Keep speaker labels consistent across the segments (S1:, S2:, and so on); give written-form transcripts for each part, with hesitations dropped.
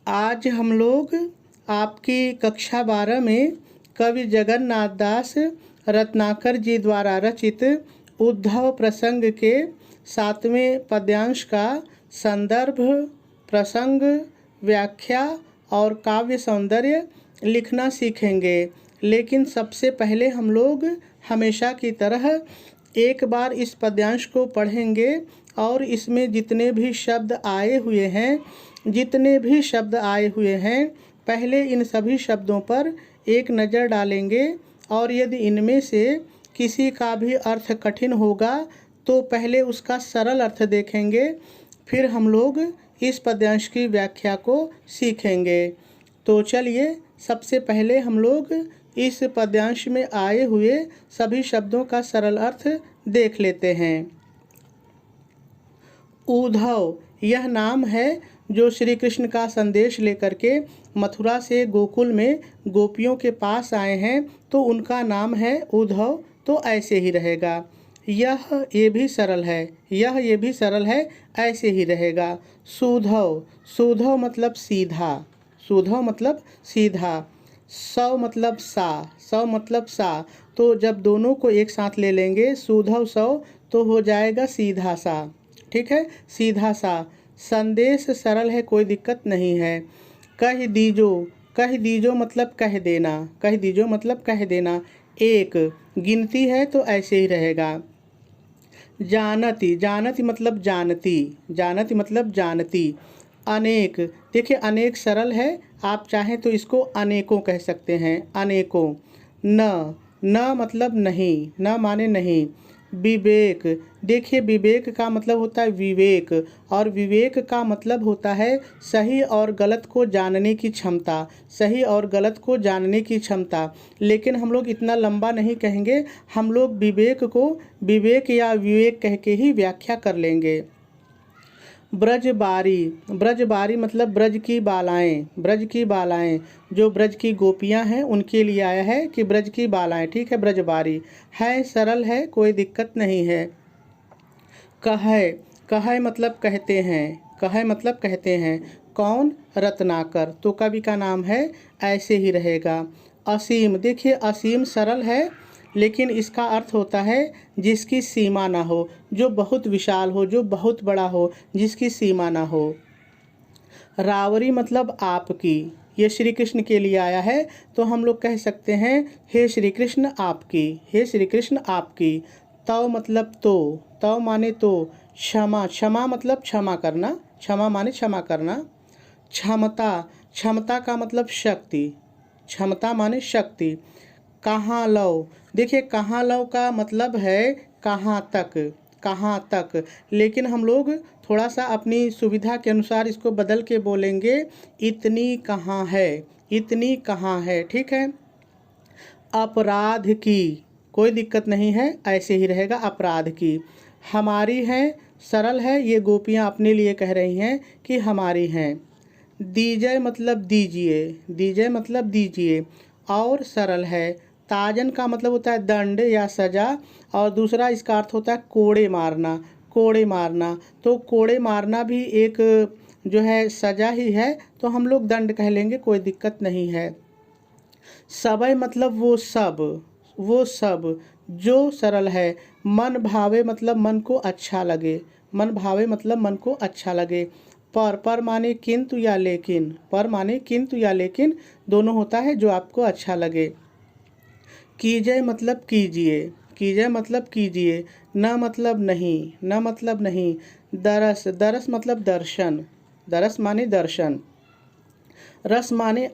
S1: आज हम लोग आपकी कक्षा 12 में कवि जगन्नाथ दास रत्नाकर जी द्वारा रचित उद्धव प्रसंग के 7वें पद्यांश का संदर्भ, प्रसंग, व्याख्या और काव्य सौंदर्य लिखना सीखेंगे। लेकिन सबसे पहले हम लोग हमेशा की तरह एक बार इस पद्यांश को पढ़ेंगे और इसमें जितने भी शब्द आए हुए हैं पहले इन सभी शब्दों पर एक नज़र डालेंगे और यदि इनमें से किसी का भी अर्थ कठिन होगा तो पहले उसका सरल अर्थ देखेंगे, फिर हम लोग इस पद्यांश की व्याख्या को सीखेंगे। तो चलिए सबसे पहले हम लोग इस पद्यांश में आए हुए सभी शब्दों का सरल अर्थ देख लेते हैं। उद्धव यह नाम है जो श्री कृष्ण का संदेश लेकर के मथुरा से गोकुल में गोपियों के पास आए हैं, तो उनका नाम है उद्धव, तो ऐसे ही रहेगा। ये भी सरल है, ऐसे ही रहेगा। सुधव मतलब सीधा। सौ मतलब सा, तो जब दोनों को एक साथ ले लेंगे सुधव सौ तो हो जाएगा सीधा सा। ठीक है, सीधा सा। संदेश सरल है, कोई दिक्कत नहीं है। कह दीजो मतलब कह देना। एक गिनती है तो ऐसे ही रहेगा। जानती मतलब जानती। अनेक, देखिए अनेक सरल है, आप चाहें तो इसको अनेकों कह सकते हैं, अनेकों। न मतलब नहीं, न माने नहीं। विवेक, देखिए विवेक का मतलब होता है विवेक, और विवेक का मतलब होता है सही और गलत को जानने की क्षमता। लेकिन हम लोग इतना लंबा नहीं कहेंगे, हम लोग विवेक को विवेक या विवेक कह के ही व्याख्या कर लेंगे। ब्रजबारी मतलब ब्रज की बालाएं, जो ब्रज की गोपियां हैं उनके लिए आया है कि ब्रज की बालाएं। ठीक है, ब्रजबारी है, सरल है, कोई दिक्कत नहीं है। कह मतलब कहते हैं। कौन? रत्नाकर, तो कवि का नाम है, ऐसे ही रहेगा। असीम, देखिए असीम सरल है, लेकिन इसका अर्थ होता है जिसकी सीमा ना हो, जो बहुत विशाल हो, जो बहुत बड़ा हो, जिसकी सीमा ना हो। रावरी मतलब आपकी, ये श्री कृष्ण के लिए आया है, तो हम लोग कह सकते हैं हे श्री कृष्ण आपकी। तव मतलब तव माने तो। क्षमा मतलब क्षमा करना। क्षमता का मतलब शक्ति, क्षमता माने शक्ति। कहाँ लव, देखिए कहाँ लव का मतलब है कहाँ तक, लेकिन हम लोग थोड़ा सा अपनी सुविधा के अनुसार इसको बदल के बोलेंगे, इतनी कहाँ है। ठीक है। अपराध की, कोई दिक्कत नहीं है, ऐसे ही रहेगा, अपराध की। हमारी है, सरल है, ये गोपियाँ अपने लिए कह रही हैं कि हमारी हैं। दीजय मतलब दीजिए, और सरल है। ताजन का मतलब होता है दंड या सजा, और दूसरा इसका अर्थ होता है कोड़े मारना। तो कोड़े मारना भी एक जो है सजा ही है, तो हम लोग दंड कह लेंगे, कोई दिक्कत नहीं है। सबय मतलब वो सब जो सरल है। मन भावे मतलब मन को अच्छा लगे। पर माने किंतु या लेकिन, दोनों होता है, जो आपको अच्छा लगे। कीजय मतलब कीजिए। न मतलब नहीं। दरस मतलब दरस माने दर्शन। रस माने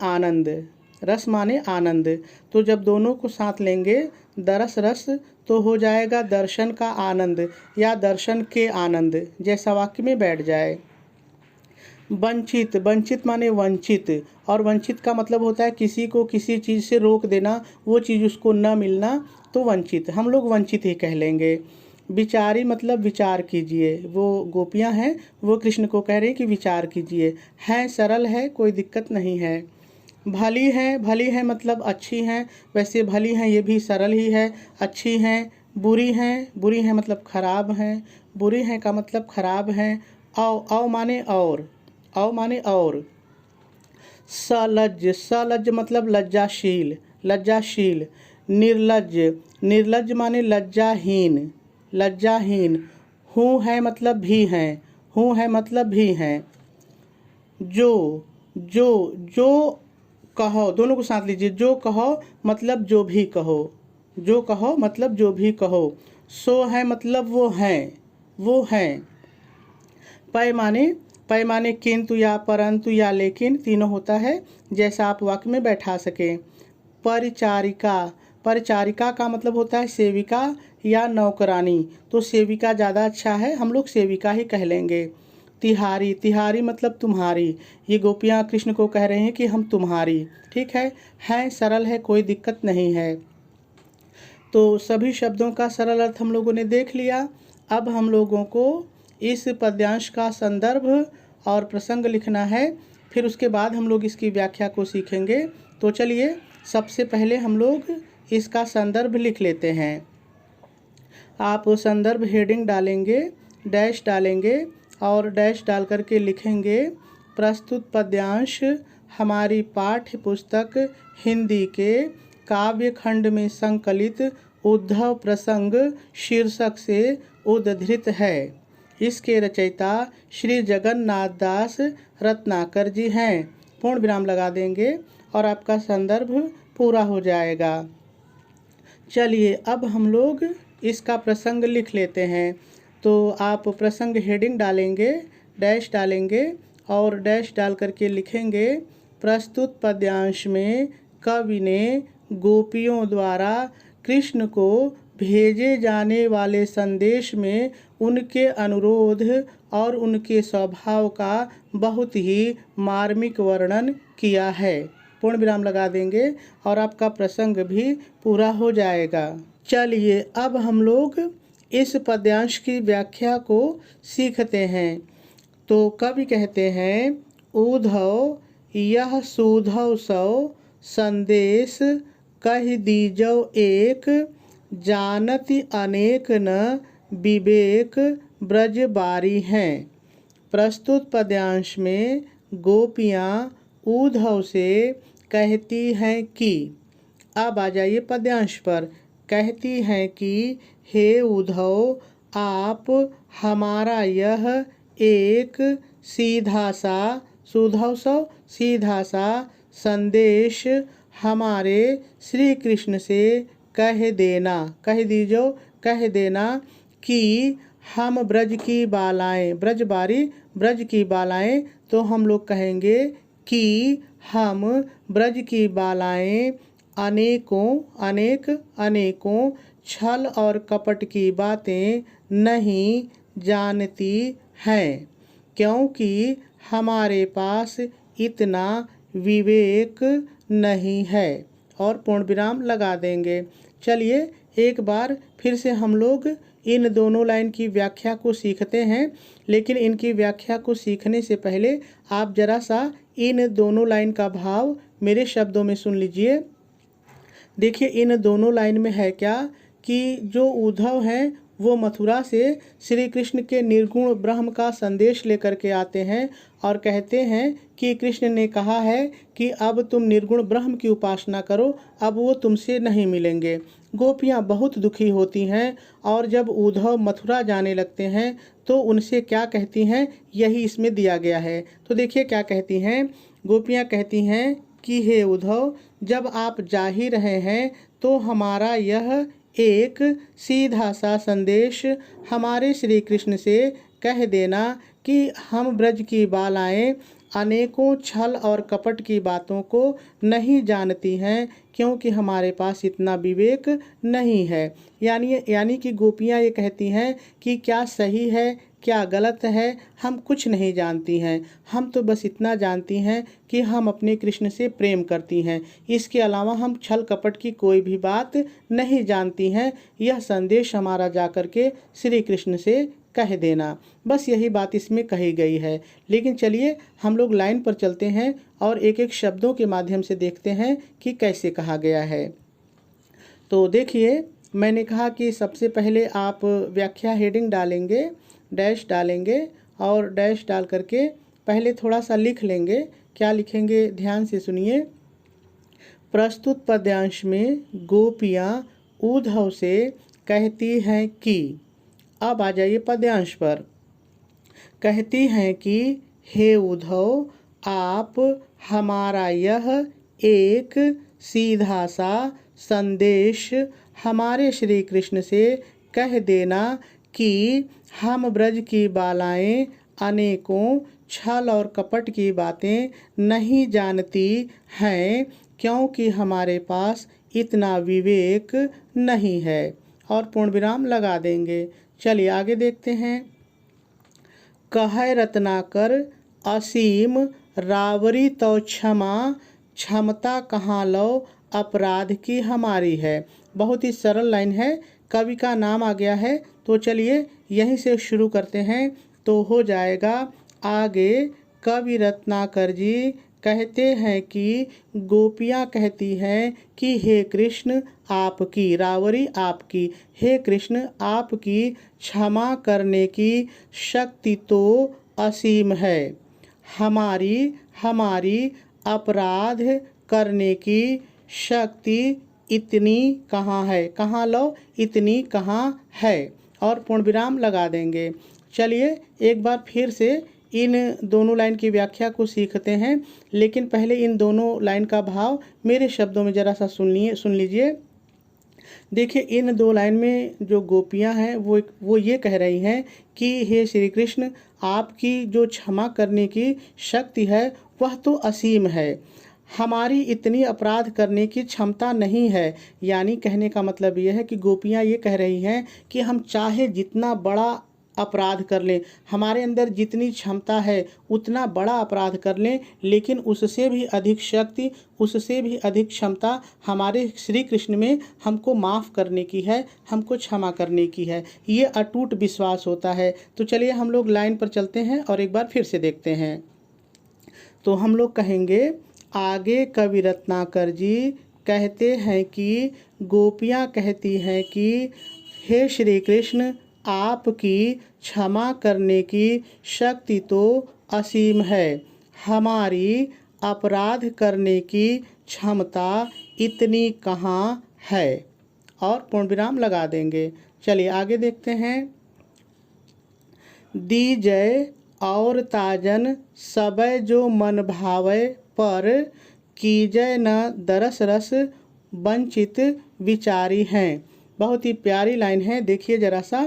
S1: आनंद, तो जब दोनों को साथ लेंगे दरस रस, तो हो जाएगा दर्शन का आनंद या दर्शन के आनंद, जैसा वाक्य में बैठ जाए। वंचित माने वंचित, और वंचित का मतलब होता है किसी को किसी चीज़ से रोक देना, वो चीज़ उसको न मिलना, तो वंचित, हम लोग वंचित ही कह लेंगे। विचारी मतलब विचार कीजिए, वो गोपियां हैं, वो कृष्ण को कह रहे हैं कि विचार कीजिए। है, सरल है, कोई दिक्कत नहीं है। भली है मतलब अच्छी हैं, वैसे भली हैं ये भी सरल ही है, अच्छी हैं। बुरी है मतलब खराब हैं, बुरी हैं का मतलब खराब हैं। औ माने और, सलज्ज, सलज्ज मतलब लज्जाशील, लज्जाशील। निर्लज्ज, निर्लज्ज माने लज्जाहीन, लज्जाहीन। हूँ है मतलब भी हैं, हूँ है मतलब भी हैं। जो, जो कहो, दोनों को साथ लीजिए। जो कहो मतलब जो भी कहो, जो कहो मतलब जो भी कहो। सो है मतलब वो हैं, वो हैं। पैमाने, पैमाने किंतु या परंतु या लेकिन तीनों होता है, जैसा आप वाक्य में बैठा सकें। परिचारिका, परिचारिका का मतलब होता है सेविका या नौकरानी, तो सेविका ज़्यादा अच्छा है, हम लोग सेविका ही कह लेंगे। तिहारी, तिहारी मतलब तुम्हारी, ये गोपियाँ कृष्ण को कह रहे हैं कि हम तुम्हारी, ठीक है सरल है, कोई दिक्कत नहीं है। तो सभी शब्दों का सरल अर्थ हम लोगों ने देख लिया। अब हम लोगों को इस पद्यांश का संदर्भ और प्रसंग लिखना है, फिर उसके बाद हम लोग इसकी व्याख्या को सीखेंगे। तो चलिए सबसे पहले हम लोग इसका संदर्भ लिख लेते हैं। आप संदर्भ हेडिंग डालेंगे, डैश डालेंगे और डैश डाल करके लिखेंगे प्रस्तुत पद्यांश हमारी पाठ्य पुस्तक हिंदी के काव्य खंड में संकलित उद्धव प्रसंग शीर्षक से उद्धृत है। इसके रचयिता श्री जगन्नाथ दास रत्नाकर जी हैं। पूर्ण विराम लगा देंगे और आपका संदर्भ पूरा हो जाएगा। चलिए अब हम लोग इसका प्रसंग लिख लेते हैं। तो आप प्रसंग हेडिंग डालेंगे, डैश डालेंगे और डैश डाल करके लिखेंगे प्रस्तुत पद्यांश में कवि ने गोपियों द्वारा कृष्ण को भेजे जाने वाले संदेश में उनके अनुरोध और उनके स्वभाव का बहुत ही मार्मिक वर्णन किया है। पूर्ण विराम लगा देंगे और आपका प्रसंग भी पूरा हो जाएगा। चलिए अब हम लोग इस पद्यांश की व्याख्या को सीखते हैं। तो कवि कहते हैं, उद्धव यह सुधव सौ संदेश कह दीजो एक, जानति अनेक न विवेक ब्रज बारी हैं। प्रस्तुत पद्यांश में गोपियाँ उद्धव से कहती हैं कि, अब आ जाइए पद्यांश पर, कहती हैं कि हे उद्धव, आप हमारा यह एक सीधा सा, सुधव सौ सीधा सा संदेश हमारे श्री कृष्ण से कह देना, कह दीजो, कह देना कि हम ब्रज की बालाएं, ब्रज बारी ब्रज की बालाएं, तो हम लोग कहेंगे कि हम ब्रज की बालाएं अनेकों, अनेक अनेकों छल और कपट की बातें नहीं जानती हैं, क्योंकि हमारे पास इतना विवेक नहीं है। और पूर्ण विराम लगा देंगे। चलिए एक बार फिर से हम लोग इन दोनों लाइन की व्याख्या को सीखते हैं, लेकिन इनकी व्याख्या को सीखने से पहले आप जरा सा इन दोनों लाइन का भाव मेरे शब्दों में सुन लीजिए। देखिए इन दोनों लाइन में है क्या कि जो उद्धव हैं वो मथुरा से श्री कृष्ण के निर्गुण ब्रह्म का संदेश लेकर के आते हैं और कहते हैं कि कृष्ण ने कहा है कि अब तुम निर्गुण ब्रह्म की उपासना करो, अब वो तुमसे नहीं मिलेंगे। गोपियाँ बहुत दुखी होती हैं और जब उद्धव मथुरा जाने लगते हैं तो उनसे क्या कहती हैं, यही इसमें दिया गया है। तो देखिए क्या कहती हैं। गोपियाँ कहती हैं कि हे उद्धव, जब आप जा ही रहे हैं तो हमारा यह एक सीधा सा संदेश हमारे श्री कृष्ण से कह देना कि हम ब्रज की बालाएं अनेकों छल और कपट की बातों को नहीं जानती हैं, क्योंकि हमारे पास इतना विवेक नहीं है। यानी कि गोपियाँ ये कहती हैं कि क्या सही है क्या गलत है हम कुछ नहीं जानती हैं, हम तो बस इतना जानती हैं कि हम अपने कृष्ण से प्रेम करती हैं, इसके अलावा हम छल कपट की कोई भी बात नहीं जानती हैं। यह संदेश हमारा जाकर के श्री कृष्ण से कह देना, बस यही बात इसमें कही गई है। लेकिन चलिए हम लोग लाइन पर चलते हैं और एक एक शब्दों के माध्यम से देखते हैं कि कैसे कहा गया है। तो देखिए मैंने कहा कि सबसे पहले आप व्याख्या हेडिंग डालेंगे, डैश डालेंगे और डैश डाल करके पहले थोड़ा सा लिख लेंगे क्या लिखेंगे, ध्यान से सुनिए। प्रस्तुत पद्यांश में गोपियाँ उद्धव से कहती हैं कि, अब आ जाइए पद्यांश पर। कहती हैं कि हे उद्धव, आप हमारा यह एक सीधा सा संदेश हमारे श्री कृष्ण से कह देना कि हम ब्रज की बालाएं अनेकों छल और कपट की बातें नहीं जानती हैं, क्योंकि हमारे पास इतना विवेक नहीं है। और पूर्ण विराम लगा देंगे। चलिए आगे देखते हैं। कह रत्नाकर असीम रावरी तो क्षमा, क्षमता कहाँ लो अपराध की हमारी है। बहुत ही सरल लाइन है, कवि का नाम आ गया है, तो चलिए यहीं से शुरू करते हैं तो हो जाएगा। आगे कवि रत्नाकर जी कहते हैं कि गोपियाँ कहती हैं कि हे कृष्ण आपकी, रावरी आपकी, हे कृष्ण आपकी क्षमा करने की शक्ति तो असीम है, हमारी अपराध करने की शक्ति इतनी कहाँ है, कहाँ लो, इतनी कहाँ है। और पूर्ण विराम लगा देंगे। चलिए एक बार फिर से इन दोनों लाइन की व्याख्या को सीखते हैं, लेकिन पहले इन दोनों लाइन का भाव मेरे शब्दों में ज़रा सा सुन लीजिए। देखिए इन दो लाइन में जो गोपियां हैं वो ये कह रही हैं कि हे श्री कृष्ण, आपकी जो क्षमा करने की शक्ति है वह तो असीम है, हमारी इतनी अपराध करने की क्षमता नहीं है। यानी कहने का मतलब यह है कि गोपियां ये कह रही हैं कि हम चाहे जितना बड़ा अपराध कर लें, हमारे अंदर जितनी क्षमता है उतना बड़ा अपराध कर लें, लेकिन उससे भी अधिक शक्ति, उससे भी अधिक क्षमता हमारे श्री कृष्ण में हमको माफ़ करने की है, हमको क्षमा करने की है। ये अटूट विश्वास होता है। तो चलिए हम लोग लाइन पर चलते हैं और एक बार फिर से देखते हैं। तो हम लोग कहेंगे, आगे कवि रत्नाकर जी कहते हैं कि गोपियाँ कहती हैं कि हे श्री कृष्ण आपकी क्षमा करने की शक्ति तो असीम है, हमारी अपराध करने की क्षमता इतनी कहाँ है। और पूर्ण विराम लगा देंगे। चलिए आगे देखते हैं। दीजय और ताजन सबय जो मन भावय, पर कीजय न दरस रस वंचित विचारी हैं। बहुत ही प्यारी लाइन है, देखिए जरा सा।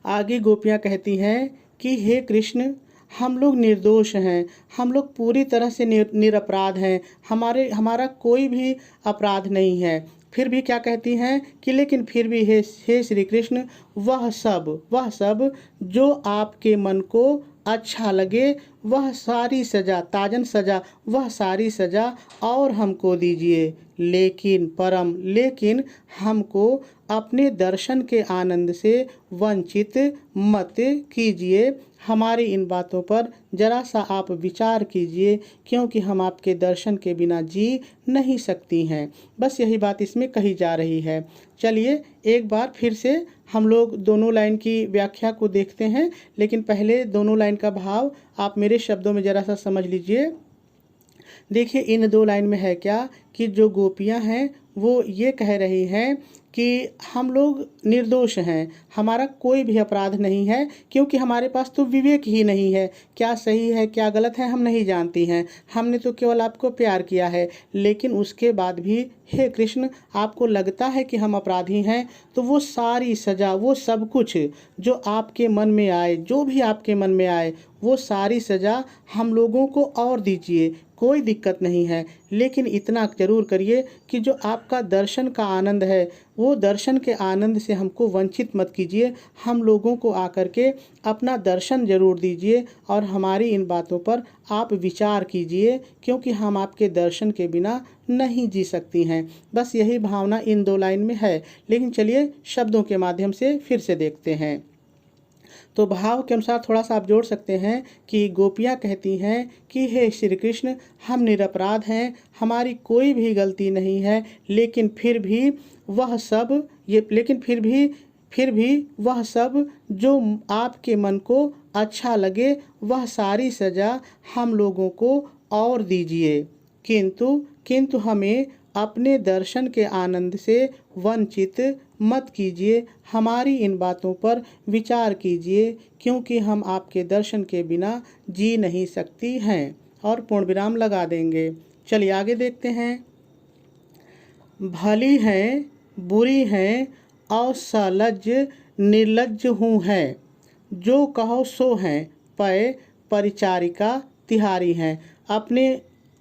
S1: आगे गोपियाँ कहती हैं कि हे कृष्ण हम लोग निर्दोष हैं, हम लोग पूरी तरह से निरपराध हैं, हमारा कोई भी अपराध नहीं है। फिर भी क्या कहती हैं कि लेकिन फिर भी हे श्री कृष्ण वह सब जो आपके मन को अच्छा लगे वह सारी सज़ा, ताजन सज़ा, वह सारी सज़ा और हमको दीजिए, लेकिन हमको अपने दर्शन के आनंद से वंचित मत कीजिए। हमारी इन बातों पर जरा सा आप विचार कीजिए, क्योंकि हम आपके दर्शन के बिना जी नहीं सकती हैं। बस यही बात इसमें कही जा रही है। चलिए एक बार फिर से हम लोग दोनों लाइन की व्याख्या को देखते हैं, लेकिन पहले दोनों लाइन का भाव आप मेरे शब्दों में ज़रा सा समझ लीजिए। देखिए इन दो लाइन में है क्या कि जो गोपियाँ हैं वो ये कह रही हैं कि हम लोग निर्दोष हैं, हमारा कोई भी अपराध नहीं है, क्योंकि हमारे पास तो विवेक ही नहीं है। क्या सही है क्या गलत है हम नहीं जानती हैं, हमने तो केवल आपको प्यार किया है। लेकिन उसके बाद भी हे कृष्ण आपको लगता है कि हम अपराधी हैं, तो वो सारी सज़ा, वो सब कुछ जो आपके मन में आए, जो भी आपके मन में आए, वो सारी सज़ा हम लोगों को और दीजिए, कोई दिक्कत नहीं है। लेकिन इतना ज़रूर करिए कि जो आपका दर्शन का आनंद है वो दर्शन के आनंद से हमको वंचित मत कीजिए, हम लोगों को आकर के अपना दर्शन ज़रूर दीजिए और हमारी इन बातों पर आप विचार कीजिए, क्योंकि हम आपके दर्शन के बिना नहीं जी सकती हैं। बस यही भावना इन दो लाइन में है। लेकिन चलिए शब्दों के माध्यम से फिर से देखते हैं। तो भाव के अनुसार थोड़ा सा आप जोड़ सकते हैं कि गोपियाँ कहती हैं कि हे श्री कृष्ण हम निरपराध हैं, हमारी कोई भी गलती नहीं है, लेकिन फिर भी वह सब जो आपके मन को अच्छा लगे वह सारी सज़ा हम लोगों को और दीजिए, किंतु किंतु हमें अपने दर्शन के आनंद से वंचित मत कीजिए। हमारी इन बातों पर विचार कीजिए, क्योंकि हम आपके दर्शन के बिना जी नहीं सकती हैं। और पूर्ण विराम लगा देंगे। चलिए आगे देखते हैं। भली हैं, बुरी हैं, असलज निर्लज्ज हूँ है, जो कहो सो हैं, पय परिचारिका तिहारी हैं।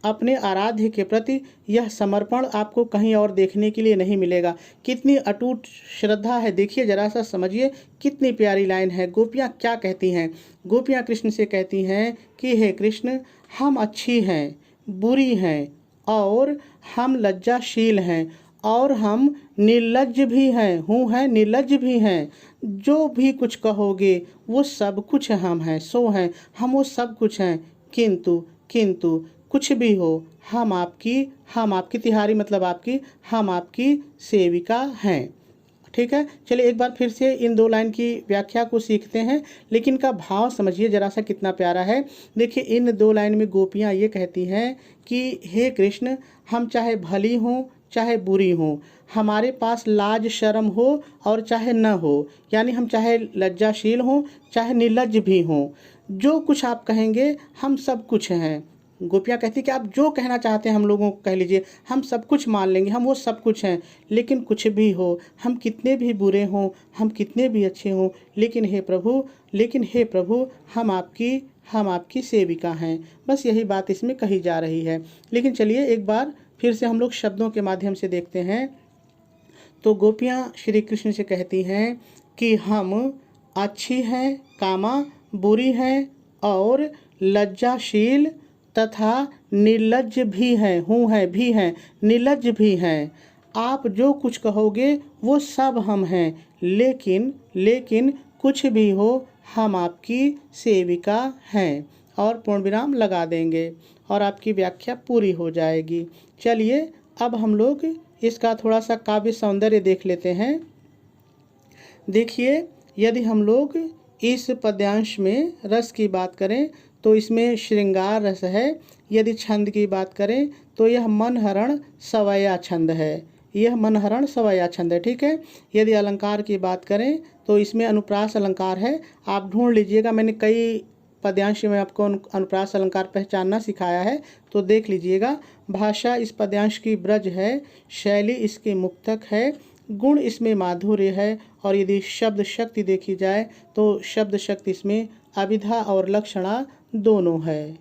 S1: अपने आराध्य के प्रति यह समर्पण आपको कहीं और देखने के लिए नहीं मिलेगा। कितनी अटूट श्रद्धा है, देखिए जरा सा समझिए, कितनी प्यारी लाइन है। गोपियाँ क्या कहती हैं? गोपियाँ कृष्ण से कहती हैं कि हे कृष्ण, हम अच्छी हैं, बुरी हैं, और हम लज्जाशील हैं, और हम निर्लज्ज भी हैं, निर्लज्ज भी हैं। जो भी कुछ कहोगे वो सब कुछ हम हैं, सो हैं, हम वो सब कुछ हैं। किंतु किंतु कुछ भी हो, हम आपकी तिहारी मतलब हम आपकी सेविका हैं। ठीक है, चलिए एक बार फिर से इन 2 लाइन की व्याख्या को सीखते हैं, लेकिन इनका भाव समझिए जरा सा कितना प्यारा है। देखिए इन 2 लाइन में गोपियाँ ये कहती हैं कि हे कृष्ण, हम चाहे भली हों चाहे बुरी हों, हमारे पास लाज शर्म हो और चाहे न हो, यानी हम चाहे लज्जाशील हों चाहे निर्लज्ज भी हों, जो कुछ आप कहेंगे हम सब कुछ हैं। गोपियाँ कहती कि आप जो कहना चाहते हैं हम लोगों को कह लीजिए, हम सब कुछ मान लेंगे, हम वो सब कुछ हैं। लेकिन कुछ भी हो, हम कितने भी बुरे हों, हम कितने भी अच्छे हों, लेकिन हे प्रभु हम आपकी सेविका हैं। बस यही बात इसमें कही जा रही है। लेकिन चलिए एक बार फिर से हम लोग शब्दों के माध्यम से देखते हैं। तो गोपियाँ श्री कृष्ण से कहती हैं कि हम अच्छी हैं, कामा बुरी हैं, और लज्जाशील तथा निर्लज्ज भी हैं, भी हैं, निर्लज्ज भी हैं। आप जो कुछ कहोगे वो सब हम हैं, लेकिन कुछ भी हो, हम आपकी सेविका हैं। और पूर्ण विराम लगा देंगे और आपकी व्याख्या पूरी हो जाएगी। चलिए अब हम लोग इसका थोड़ा सा काव्य सौंदर्य देख लेते हैं। देखिए, यदि हम लोग इस पद्यांश में रस की बात करें तो इसमें श्रृंगार रस है। यदि छंद की बात करें तो यह मनहरण सवैया छंद है, ठीक है। यदि अलंकार की बात करें तो इसमें अनुप्रास अलंकार है। आप ढूंढ लीजिएगा, मैंने कई पद्यांश में आपको अनुप्रास अलंकार पहचानना सिखाया है, तो देख लीजिएगा। भाषा इस पद्यांश की ब्रज है, शैली इसकी मुक्तक है, गुण इसमें माधुर्य है। और यदि शब्द शक्ति देखी जाए तो शब्द शक्ति इसमें अभिधा और लक्षणा दोनों है।